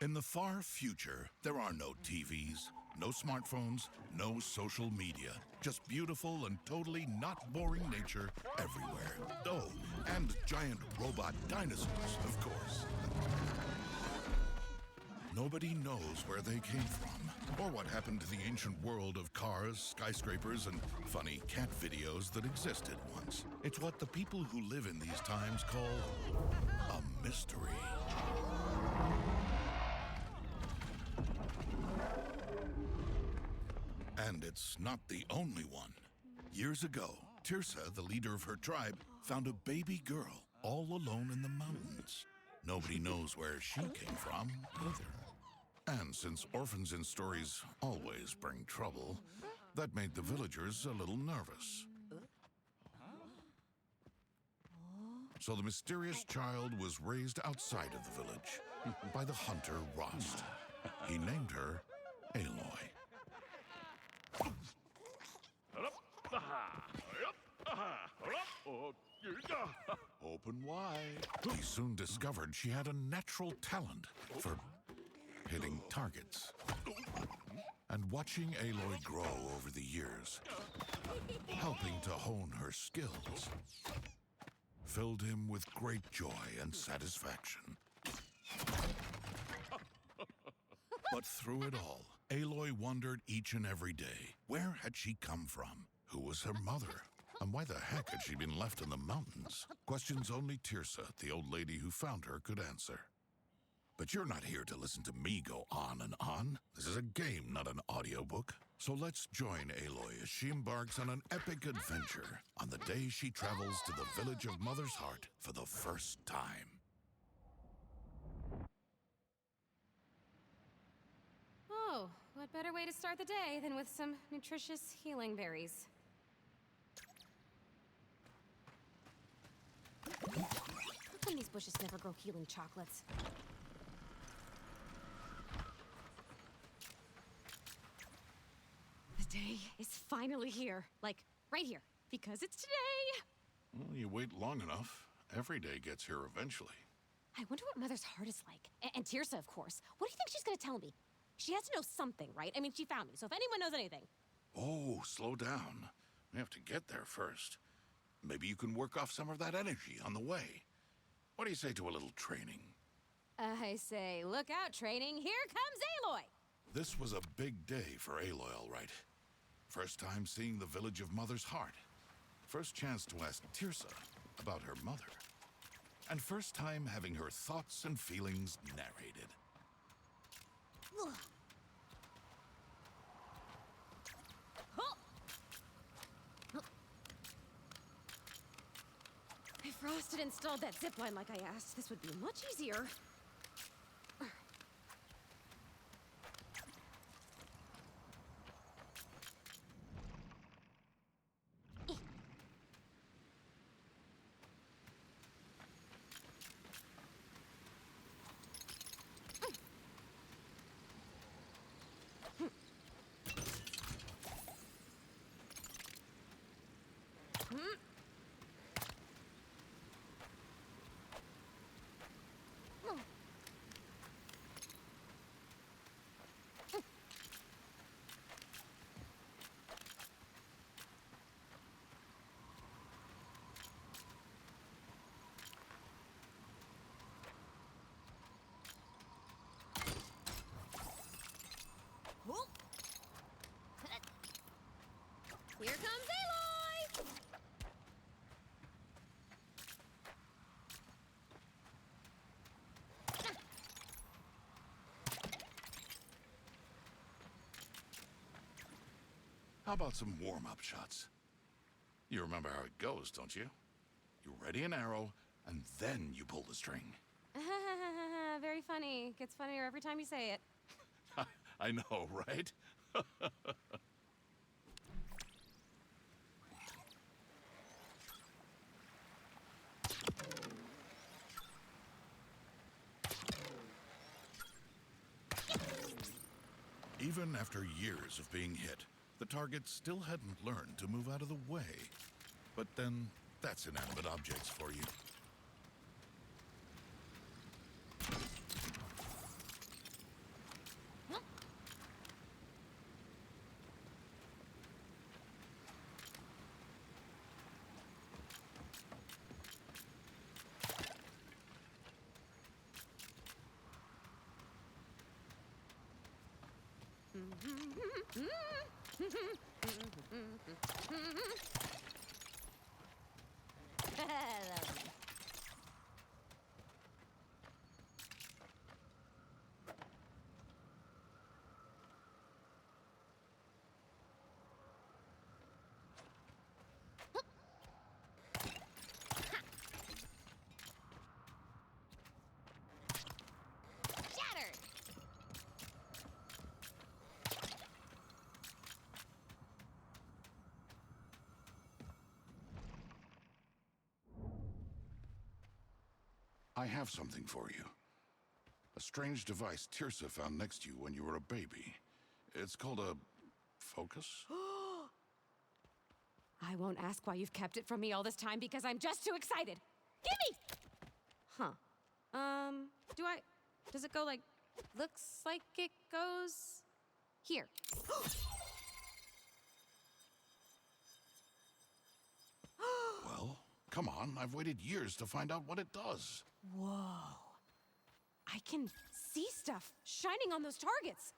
In the far future, there are no TVs, no smartphones, no social media. Just beautiful and totally not boring nature everywhere. Oh, and giant robot dinosaurs, of course. Nobody knows where they came from, or what happened to the ancient world of cars, skyscrapers, and funny cat videos that existed once. It's what the people who live in these times call a mystery. And it's not the only one. Years ago, Tirsa, the leader of her tribe, found a baby girl all alone in the mountains. Nobody knows where she came from either. And since orphans in stories always bring trouble, that made the villagers a little nervous. So the mysterious child was raised outside of the village by the hunter Rost. He named her Aloy. Open wide. He soon discovered she had a natural talent for hitting targets. And watching Aloy grow over the years, helping to hone her skills, filled him with great joy and satisfaction. But through it all, Aloy wondered each and every day, where had she come from? Who was her mother? And why the heck had she been left in the mountains? Questions only Tirsa, the old lady who found her, could answer. But you're not here to listen to me go on and on. This is a game, not an audiobook. So let's join Aloy as she embarks on an epic adventure on the day she travels to the village of Mother's Heart for the first time. Oh, what better way to start the day than with some nutritious healing berries? How come these bushes never grow healing chocolates? The day is finally here. Like, right here. Because it's today! Well, you wait long enough. Every day gets here eventually. I wonder what Mother's Heart is like. And Tirsa, of course. What do you think she's gonna tell me? She has to know something, right? I mean, she found me, so if anyone knows anything... Oh, slow down. We have to get there first. Maybe you can work off some of that energy on the way. What do you say to a little training? I say, look out, training. Here comes Aloy! This was a big day for Aloy, all right. First time seeing the village of Mother's Heart. First chance to ask Tirsa about her mother. And first time having her thoughts and feelings narrated. If Frost had installed that zipline like I asked, this would be much easier. Here comes Aloy! How about some warm-up shots? You remember how it goes, don't you? You ready an arrow, and then you pull the string. Very funny. Gets funnier every time you say it. I know, right? Even after years of being hit, the target still hadn't learned to move out of the way. But then, that's inanimate objects for you. Shattered! I have something for you. A strange device Tirsa found next to you when you were a baby. It's called a focus? I won't ask why you've kept it from me all this time because I'm just too excited. Gimme! Huh. Does it go like, looks like it goes here. Well, come on, I've waited years to find out what it does. Whoa. I can see stuff shining on those targets.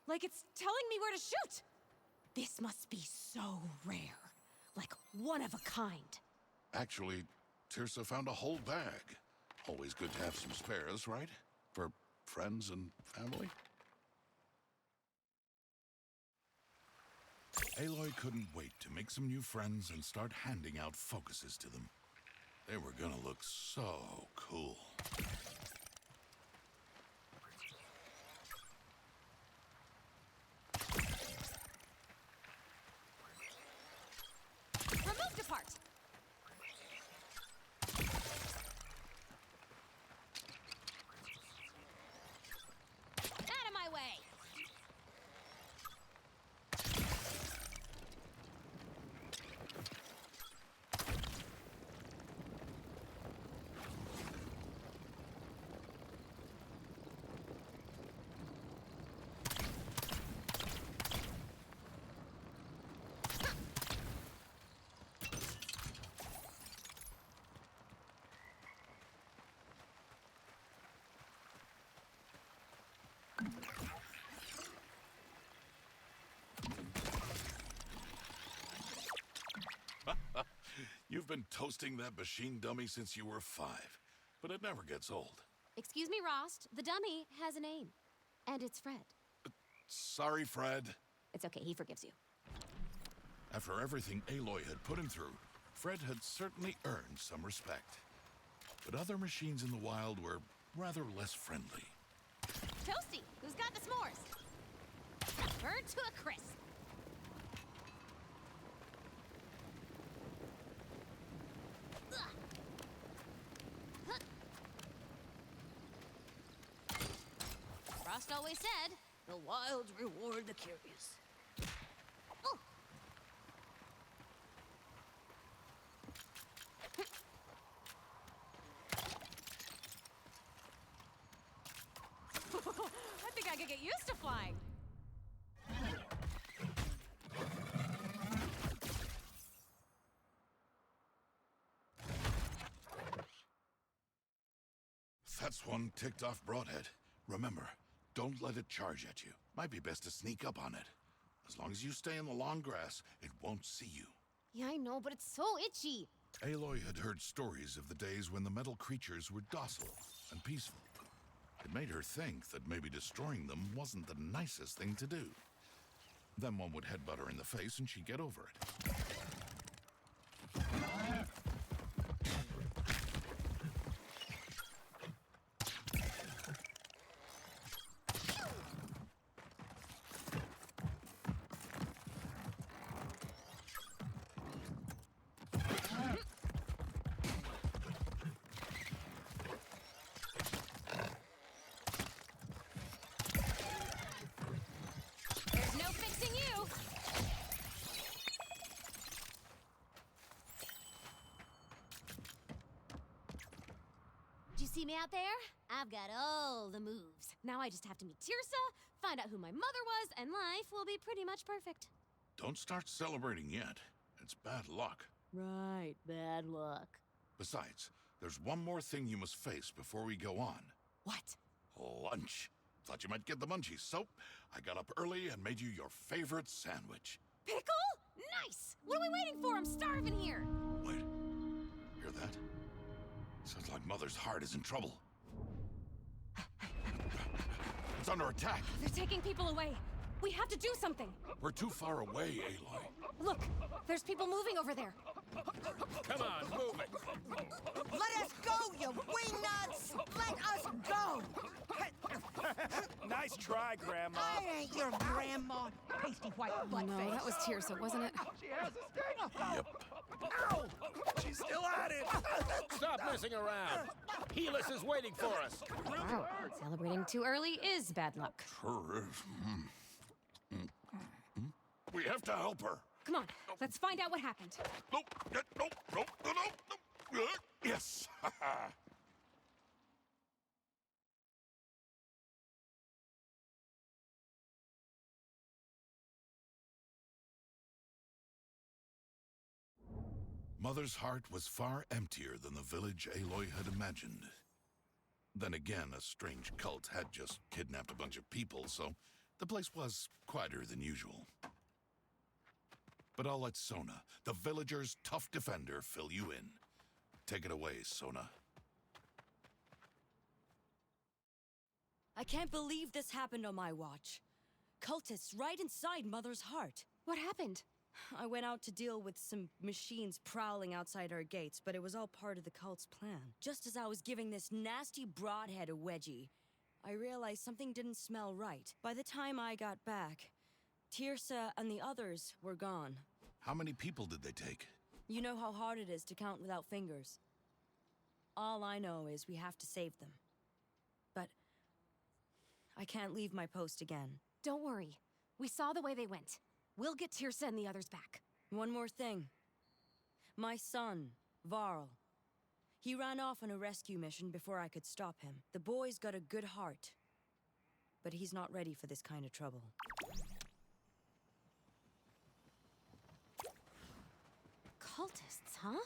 Like it's telling me where to shoot. This must be so rare. Like one of a kind. Actually, Tirsa found a whole bag. Always good to have some spares, right? For friends and family? Aloy couldn't wait to make some new friends and start handing out focuses to them. They were gonna look so cool. Removed a part. Out of my way. You've been toasting that machine dummy since you were 5, but it never gets old. Excuse me, Rost. The dummy has a name. And it's Fred. Sorry, Fred. It's okay, he forgives you. After everything Aloy had put him through, Fred had certainly earned some respect. But other machines in the wild were rather less friendly. Toasty, who's got the s'mores? Burnt to a crisp. Frost always said, the wilds reward the curious. Oh. I think I could get used to flying. That's one ticked off broadhead. Remember, don't let it charge at you. Might be best to sneak up on it. As long as you stay in the long grass, it won't see you. Yeah, I know, but it's so itchy. Aloy had heard stories of the days when the metal creatures were docile and peaceful. It made her think that maybe destroying them wasn't the nicest thing to do. Then one would headbutt her in the face and she'd get over it. There's no fixing you. Did you see me out there? I've got all the moves. Now I just have to meet Tirsa, find out who my mother was, and life will be pretty much perfect. Don't start celebrating yet. It's bad luck. Right, bad luck. Besides, there's one more thing you must face before we go on. What? Lunch. Thought you might get the munchies, so I got up early and made you your favorite sandwich. Pickle? Nice! What are we waiting for? I'm starving here! Wait, hear that? Sounds like Mother's heart is in trouble. It's under attack. They're taking people away. We have to do something. We're too far away, Aloy. Look, there's people moving over there. Come on, move it. Let us go, you wingnuts! Let us go! Nice try, Grandma. I ain't your grandma, pasty white butt No, face. that was Tirsa, wasn't it? Yep. Ow! She's still at it. Stop messing around. Helis is waiting for us. Wow, celebrating too early is bad luck. Sure is. We have to help her. Come on, let's find out what happened. Nope, nope. Yes. Mother's heart was far emptier than the village Aloy had imagined. Then again, a strange cult had just kidnapped a bunch of people, so the place was quieter than usual. But I'll let Sona, the villager's tough defender, fill you in. Take it away, Sona. I can't believe this happened on my watch. Cultists right inside Mother's heart. What happened? I went out to deal with some machines prowling outside our gates, but it was all part of the cult's plan. Just as I was giving this nasty broadhead a wedgie, I realized something didn't smell right. By the time I got back, Tirsa and the others were gone. How many people did they take? You know how hard it is to count without fingers. All I know is we have to save them. But I can't leave my post again. Don't worry. We saw the way they went. We'll get Tirsa and the others back. One more thing. My son, Varl. He ran off on a rescue mission before I could stop him. The boy's got a good heart, but he's not ready for this kind of trouble. Cultists, huh?